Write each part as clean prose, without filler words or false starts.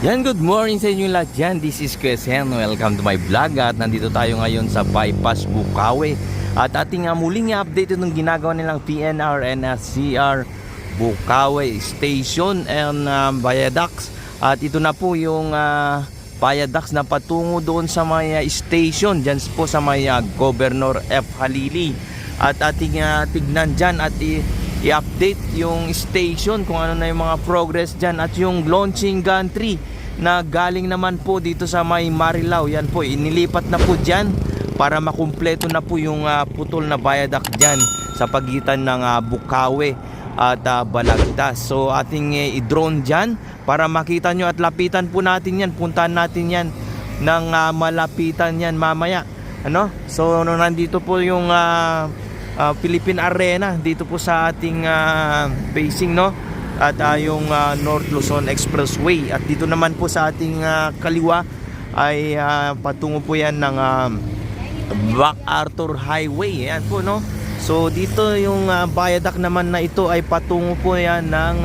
Yan, good morning sa inyo lahat dyan. This is Chris Hen. Welcome to my vlog. At nandito tayo ngayon sa Bypass Bukawi. At ating muling update itong ginagawa nilang PNR and SCR Bukawi Station and Viaducts. At ito na po yung viaducts na patungo doon sa may station. Dyan po sa may Governor F. Halili. At ating tignan dyan at i-update yung station kung ano na yung mga progress dyan. At yung launching gantry na galing naman po dito sa may Marilao, yan po inilipat na po dyan para makumpleto na po yung putol na viaduct dyan sa pagitan ng Bukawi at Balagtas. So ating i-drone dyan para makita nyo at lapitan po natin yan, puntahan natin yan ng malapitan yan mamaya, ano? So nandito po yung Philippine Arena dito po sa ating basing, no? At yung North Luzon Expressway. At dito naman po sa ating kaliwa ay patungo po yan ng MacArthur Highway. Ayan po, no? So dito yung viaduct naman na ito ay patungo po yan ng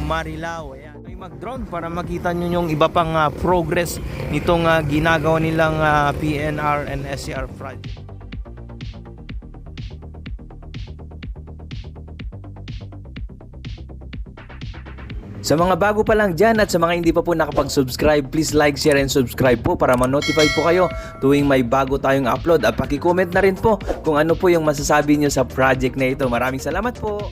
Marilao. Ayan. Ay mag-drone para makita nyo yung iba pang progress nitong ginagawa nilang PNR and SCR project. Sa mga bago pa lang dyan at sa mga hindi pa po nakapag-subscribe, please like, share, and subscribe po para ma-notify po kayo tuwing may bago tayong upload. At paki-comment na rin po kung ano po yung masasabi nyo sa project na ito. Maraming salamat po!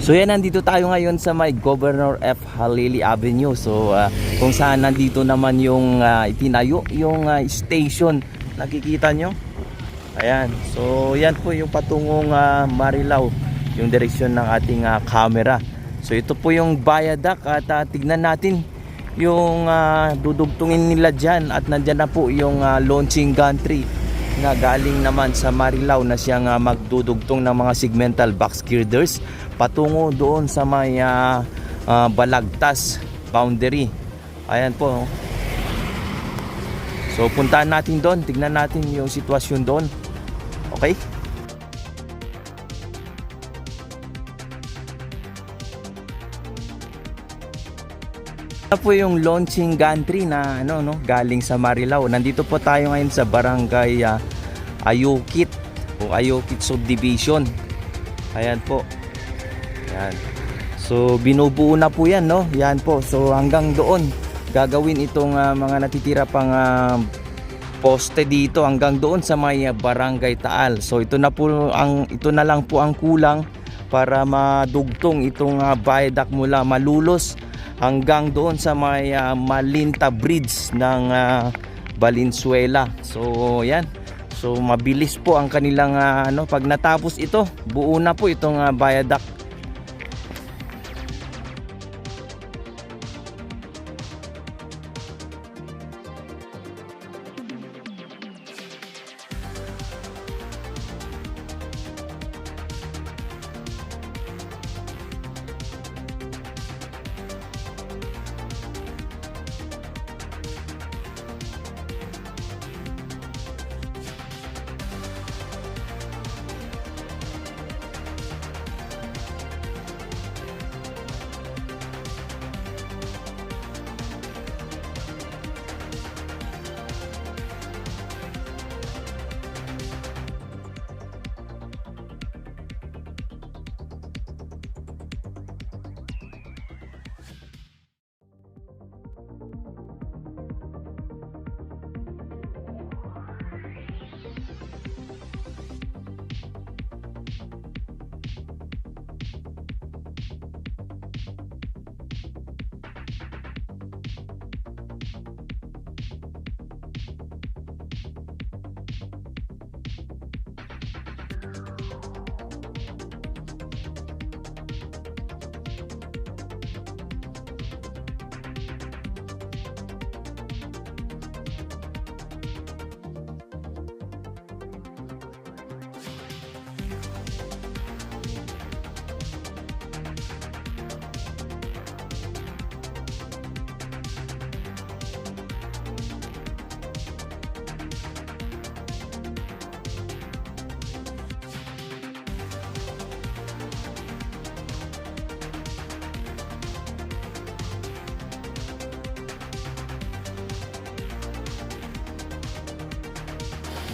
So yan, nandito tayo ngayon sa may Governor F. Halili Avenue. So kung saan nandito naman yung itinayo yung station. Nakikita nyo? Ayan. So yan po yung patungong Marilao, yung direksyon ng ating camera. So ito po yung viaduct at tignan natin yung dudugtungin nila dyan. At nandyan na po yung launching gantry na galing naman sa Marilao na siyang magdudugtong ng mga segmental box girders patungo doon sa may Balagtas boundary. Ayan po. So puntahan natin doon, tignan natin yung sitwasyon doon. Okay? Ito po yung launching gantry na galing sa Marilao. Nandito po tayo ngayon sa barangay Ayukit o Ayukit Subdivision. Ayan po. Ayan. So binubuo na po yan, no? Yan po. So hanggang doon gagawin itong mga natitira pang poste dito hanggang doon sa may barangay Taal. So ito na lang po ang kulang para madugtong itong viaduct mula Malulos hanggang doon sa may Malinta Bridge ng Valenzuela. So yan. So mabilis po ang kanilang pag natapos ito, buo na po itong viaduct.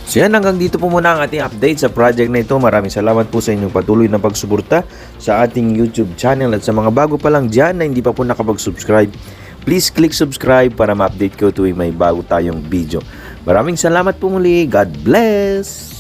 So yan, hanggang dito po muna ang ating update sa project na ito. Maraming salamat po sa inyong patuloy na pagsuporta sa ating YouTube channel. At sa mga bago pa lang dyan na hindi pa po nakapag-subscribe, please click subscribe para ma-update ko tuwing may bago tayong video. Maraming salamat po muli. God bless!